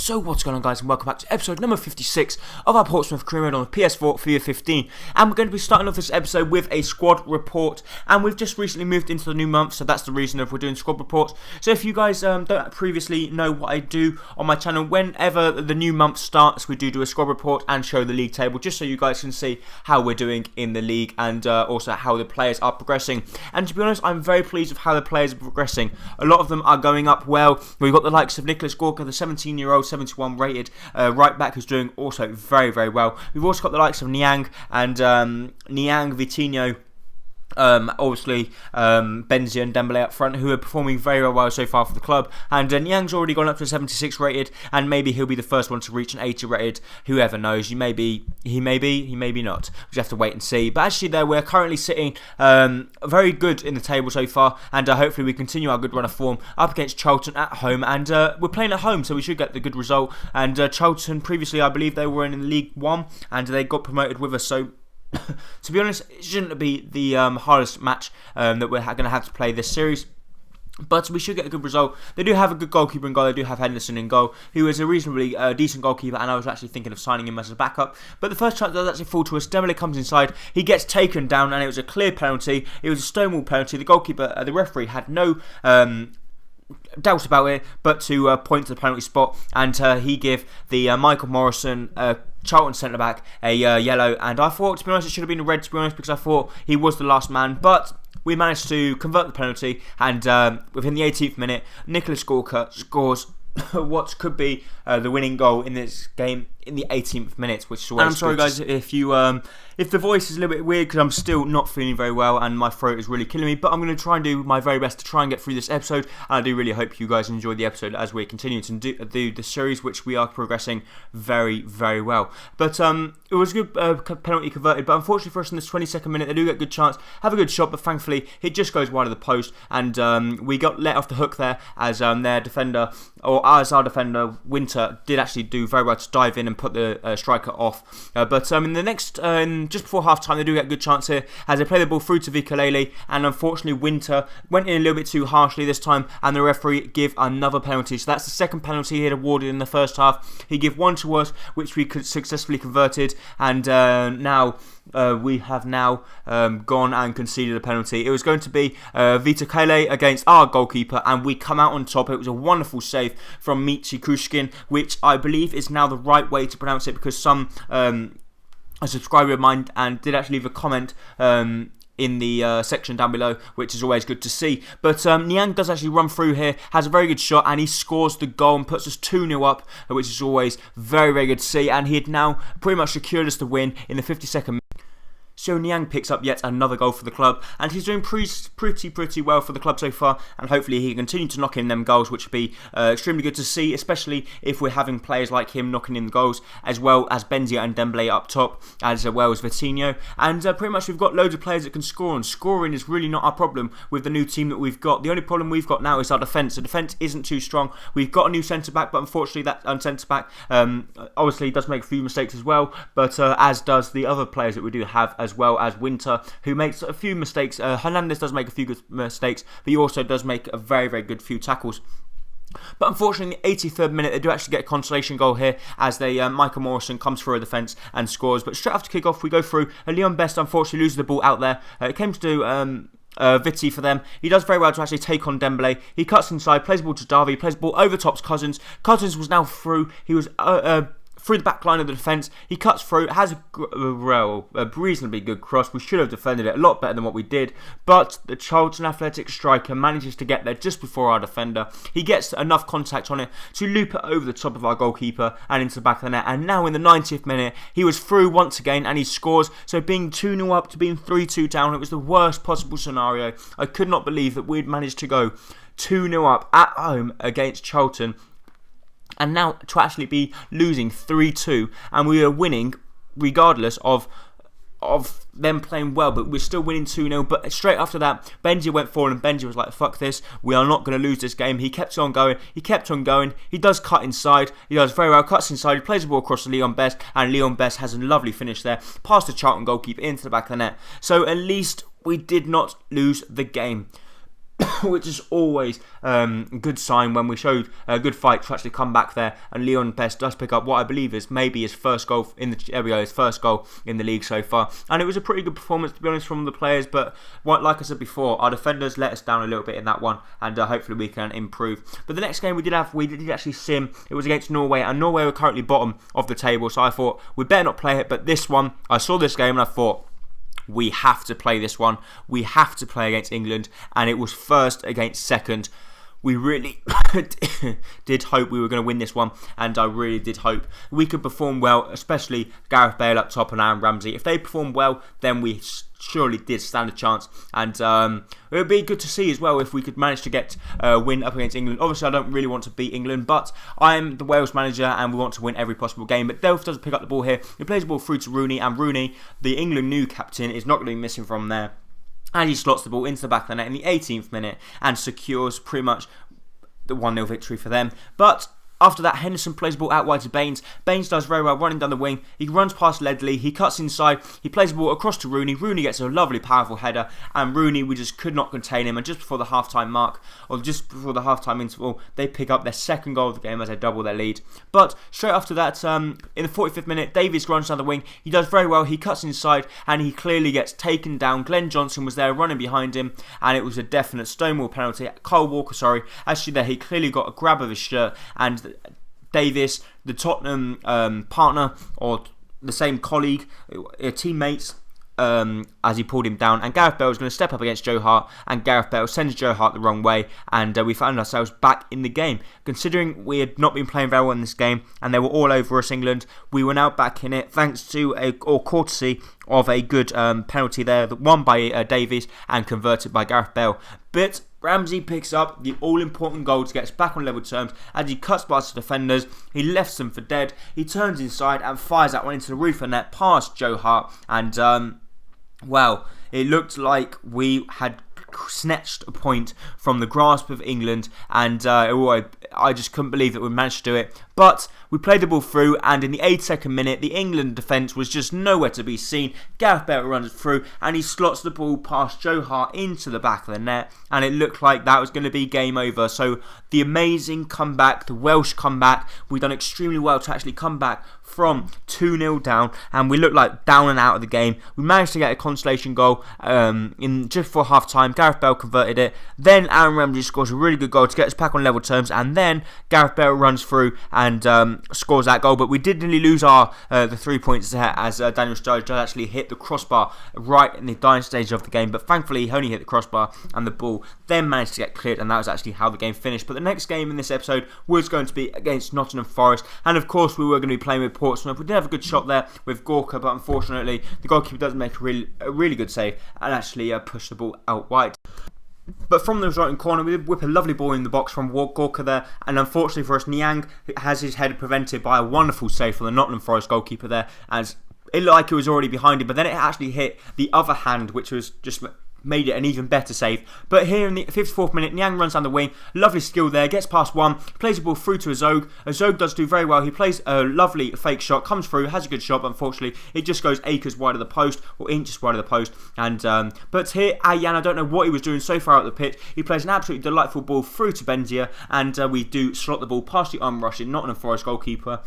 So what's going on, guys, and welcome back to episode number 56 of our Portsmouth career mode on the PS4 for year 15. And we're going to be starting off this episode with a squad report, and we've just recently moved into the new month, so that's the reason of we're doing squad reports. So if you guys don't previously know what I do on my channel, whenever the new month starts, we do a squad report and show the league table, just so you guys can see how we're doing in the league and also how the players are progressing. And to be honest, I'm very pleased with how the players are progressing. A lot of them are going up well. We've got the likes of Nicholas Gorka, the 17-year-old, 71 rated right back, who's doing also very, very well. We've also got the likes of Niang and Vitinho. Obviously Benzia and Dembele up front, who are performing very well so far for the club, and Niang's already gone up to 76 rated, and maybe he'll be the first one to reach an 80 rated. Whoever knows, he may be not. We just have to wait and see. But actually there, we're currently sitting very good in the table so far, and hopefully we continue our good run of form up against Charlton at home, and we're playing at home, so we should get the good result. And Charlton previously, I believe they were in League 1 and they got promoted with us, so to be honest, it shouldn't be the hardest match that we're going to have to play this series. But we should get a good result. They do have a good goalkeeper in goal. They do have Henderson in goal, who is a reasonably decent goalkeeper, and I was actually thinking of signing him as a backup. But the first chance does actually fall to us. Dembele comes inside. He gets taken down, and it was a clear penalty. It was a stonewall penalty. The goalkeeper, the referee, had no doubt about it, but to point to the penalty spot, and he gave the Michael Morrison Charlton centre-back a yellow, and I thought, to be honest, it should have been a red, to be honest, because I thought he was the last man, but we managed to convert the penalty, and within the 18th minute, Nicholas Gorka scores what could be the winning goal in this game in the 18th minute, which is always. And I'm sorry, guys, if the voice is a little bit weird, because I'm still not feeling very well and my throat is really killing me, but I'm going to try and do my very best to try and get through this episode, and I do really hope you guys enjoy the episode as we continue to do the series, which we are progressing very, very well. But it was a good penalty converted, but unfortunately for us in this 22nd minute, they do get a good chance, have a good shot, but thankfully it just goes wide of the post, and we got let off the hook there as their defender, or as our defender, Winter, did actually do very well to dive in and put the striker off. But in the next, just before half time, they do get a good chance here as they play the ball through to Vikalele, and unfortunately Winter went in a little bit too harshly this time, and the referee give another penalty. So that's the second penalty he had awarded in the first half. He gave one to us, which we could successfully converted, and now we have now gone and conceded a penalty. It was going to be Vitakele against our goalkeeper, and we come out on top. It was a wonderful save from Michi Kushkin, which I believe is now the right way to pronounce it, because some a subscriber of mine and did actually leave a comment in the section down below, which is always good to see. But Niang does actually run through here, has a very good shot, and he scores the goal and puts us 2-0 up, which is always very, very good to see. And he had now pretty much secured us the win in the 52nd minute. So Niang picks up yet another goal for the club, and he's doing pretty well for the club so far, and hopefully he can continue to knock in them goals, which would be extremely good to see, especially if we're having players like him knocking in the goals, as well as Benzia and Dembele up top, as well as Vitinho. And pretty much we've got loads of players that can score, and scoring is really not our problem with the new team that we've got. The only problem we've got now is our defence. The defence isn't too strong. We've got a new centre-back, but unfortunately that centre-back obviously does make a few mistakes as well, but as does the other players that we do have, as well as Winter, who makes a few mistakes. Hernandez does make a few good mistakes, but he also does make a very, very good few tackles. But unfortunately, in the 83rd minute, they do actually get a consolation goal here as Michael Morrison comes through a defence and scores. But straight after kick-off, we go through. Leon Best unfortunately loses the ball out there. It came to do Viti for them. He does very well to actually take on Dembele. He cuts inside, plays the ball to Darby, plays the ball over tops Cousins. Cousins was now through. He was through the back line of the defence. He cuts through, has a reasonably good cross. We should have defended it a lot better than what we did, but the Charlton Athletic striker manages to get there just before our defender. He gets enough contact on it to loop it over the top of our goalkeeper and into the back of the net, and now in the 90th minute he was through once again and he scores. So being 2-0 up to being 3-2 down, it was the worst possible scenario. I could not believe that we'd managed to go 2-0 up at home against Charlton, and now to actually be losing 3-2, and we are winning regardless of them playing well, but we're still winning 2-0. But straight after that, Benzia went forward, and Benzia was like, fuck this, we are not going to lose this game. He kept on going, he does cut inside, he does very well, cuts inside, he plays the ball across to Leon Best, and Leon Best has a lovely finish there, past the Charlton goalkeeper into the back of the net. So at least we did not lose the game. which is always a good sign when we showed a good fight to actually come back there. And Leon Best does pick up what I believe is maybe his first goal in his first goal in the league so far. And it was a pretty good performance, to be honest, from the players. But like I said before, our defenders let us down a little bit in that one, and hopefully we can improve. But the next game we did actually sim. It was against Norway, and Norway were currently bottom of the table. So I thought we better not play it. But this one, I saw this game and I thought, we have to play this one. We have to play against England. And it was first against second. We really did hope we were going to win this one. And I really did hope we could perform well, especially Gareth Bale up top and Aaron Ramsey. If they performed well, then we surely did stand a chance. And it would be good to see as well if we could manage to get a win up against England. Obviously, I don't really want to beat England, but I'm the Wales manager and we want to win every possible game. But Delph doesn't pick up the ball here. He plays the ball through to Rooney, and Rooney, the England new captain, is not going to be missing from there. And he slots the ball into the back of the net in the 18th minute and secures pretty much the 1-0 victory for them. But after that, Henderson plays the ball out wide to Baines. Baines does very well running down the wing. He runs past Ledley. He cuts inside. He plays the ball across to Rooney. Rooney gets a lovely, powerful header. And Rooney, we just could not contain him. And just before the half-time mark, or just before the half-time interval, they pick up their second goal of the game as they double their lead. But straight after that, in the 45th minute, Davies runs down the wing. He does very well. He cuts inside and he clearly gets taken down. Glenn Johnson was there running behind him. And it was a definite Stonewall penalty. Kyle Walker, actually there, he clearly got a grab of his shirt, and Davis, the Tottenham partner, or the same colleague, teammates, as he pulled him down, and Gareth Bale was going to step up against Joe Hart, and Gareth Bale sends Joe Hart the wrong way, and we found ourselves back in the game. Considering we had not been playing very well in this game, and they were all over us, England, we were now back in it, thanks to courtesy of a good penalty there, won by Davies and converted by Gareth Bale. But Ramsey picks up the all-important goal to get us back on level terms as he cuts past the defenders. He lefts them for dead. He turns inside and fires that one into the roof of the net past Joe Hart. And, well, it looked like we had snatched a point from the grasp of England, and I just couldn't believe that we managed to do it. But we played the ball through, and in the 82nd minute, the England defence was just nowhere to be seen. Gareth Bale runs through, and he slots the ball past Joe Hart into the back of the net, and it looked like that was going to be game over. So the amazing comeback, the Welsh comeback, we've done extremely well to actually come back from 2-0 down, and we looked like down and out of the game. We managed to get a consolation goal in just before half time. Gareth Bale converted it. Then Aaron Ramsey scores a really good goal to get us back on level terms, and then Gareth Bale runs through and scores that goal. But we did nearly lose our the 3 points there, as Daniel Sturridge actually hit the crossbar right in the dying stage of the game. But thankfully he only hit the crossbar, and the ball then managed to get cleared, and that was actually how the game finished. But the next game in this episode was going to be against Nottingham Forest, and of course we were going to be playing with Portsmouth. We did have a good shot there with Gorka, but unfortunately the goalkeeper doesn't make a really good save and actually push the ball out wide. But from the resulting corner, we whip a lovely ball in the box from Gorka there, and unfortunately for us, Niang has his head prevented by a wonderful save from the Nottingham Forest goalkeeper there, as it looked like it was already behind him, but then it actually hit the other hand, which was just made it an even better save. But here in the 54th minute, Niang runs down the wing, lovely skill there, gets past one, plays the ball through to Azog. Azog does do very well. He plays a lovely fake shot, comes through, has a good shot, but unfortunately it just goes acres wide of the post, or inches wide of the post. And but here Ayan, I don't know what he was doing so far out the pitch. He plays an absolutely delightful ball through to Benzia, and we do slot the ball past the unrushing Nottingham Forest goalkeeper.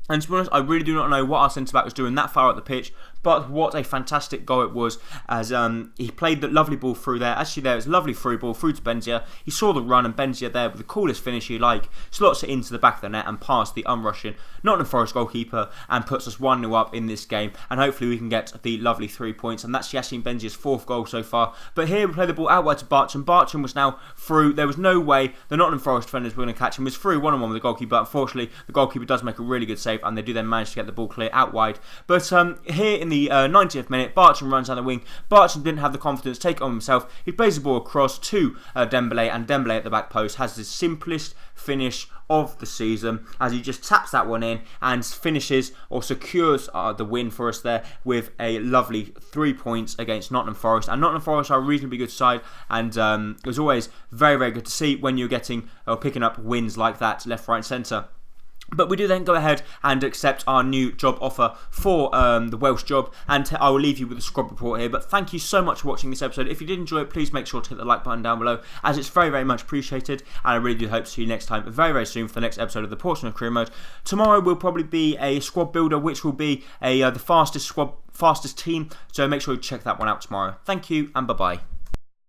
And to be honest, I really do not know what our centre-back was doing that far out the pitch, but what a fantastic goal it was, as he played the lovely ball through there. Actually, there was a lovely through ball through to Benzia. He saw the run, and Benzia there with the coolest finish you like, slots it into the back of the net and past the unrushing Nottingham Forest goalkeeper, and puts us 1-0 up in this game. And hopefully we can get the lovely 3 points, and that's Yassine Benzia's 4th goal so far. But here we play the ball out wide to Bartram. Bartram was now through. There was no way the Nottingham Forest defenders were going to catch him. He was through 1-on-1 with the goalkeeper, but unfortunately the goalkeeper does make a really good save, and they do then manage to get the ball clear out wide. But here in the 90th minute, Bartram runs down the wing. Bartram didn't have the confidence to take it on himself. He plays the ball across to Dembele, and Dembele at the back post has the simplest finish of the season, as he just taps that one in and finishes or secures the win for us there with a lovely 3 points against Nottingham Forest. And Nottingham Forest are a reasonably good side, and it was always very, very good to see when you're getting or picking up wins like that left, right and centre. But we do then go ahead and accept our new job offer for the Welsh job, and I will leave you with the squad report here. But thank you so much for watching this episode. If you did enjoy it, please make sure to hit the like button down below, as it's very, very much appreciated. And I really do hope to see you next time, very, very soon, for the next episode of the Portsmouth Career Mode. Tomorrow will probably be a squad builder, which will be the fastest team. So make sure you check that one out tomorrow. Thank you, and bye-bye.